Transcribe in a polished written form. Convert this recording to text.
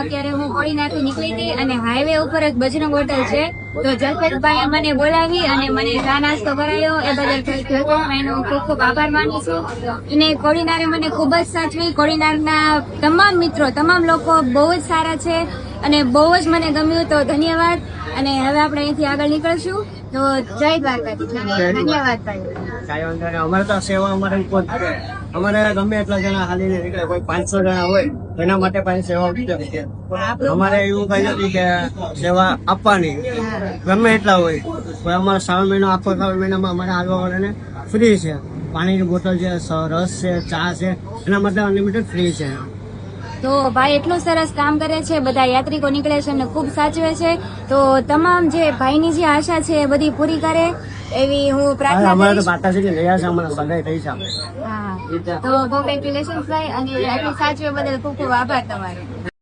અત્યારે હું કોડીનારથી નીકળી હતી અને હાઈવે ઉપર જ બજરંગ હોટલ છે, તો જસપતભાઈએ મને બોલાવી અને મને ચા નાસ્તો કરાયો. એ બદલ એનો ખૂબ ખૂબ આભાર માનું છું. અને કોડીનારે મને ખૂબ જ સાચવી. કોડીનારના તમામ મિત્રો, તમામ લોકો બહુ જ સારા છે અને બહુ જ મને ગમ્યું. તો ધન્યવાદ. અને હવે આપણે અહીંથી આગળ નીકળશું. તો જય દ્વારકાધીશ. ધન્યવાદ ભાઈ. કાંઈ વાંધો નહીં. અમારે તો સેવા અમારે ઉપર છે. અમારે ગમે એટલા જણા હાલીને નીકળે, કોઈ 500 જણા હોય એના માટે પણ સેવા ઉત્તમ છે. અમારે એવું કઈ નથી કે સેવા આપવાની, ગમે એટલા હોય. કોઈ અમારે શ્રાવણ મહિનો, આખો શ્રાવણ મહિનામાં અમારે હાલવા વાળાને ફ્રી છે. પાણીની બોટલ છે, રસ છે, ચા છે, એના માટે અનલિમિટેડ ફ્રી છે. તો ભાઈ એટલું સરસ કામ કરે છે, બધા યાત્રિકો નીકળે છે અને ખૂબ સાચવે છે. તો તમામ જે ભાઈની જે આશા છે એ બધી પૂરી કરે એવી હું પ્રાર્થના અમારે તો કરીશ. માતાજી રહ્યા છે, અમારે સગાઈ થઈ છે. હા, તો કોંગ્રેચ્યુલેશન ભાઈ, અને આટલું સાચવે બદલ ખૂબ ખૂબ આભાર તમારો.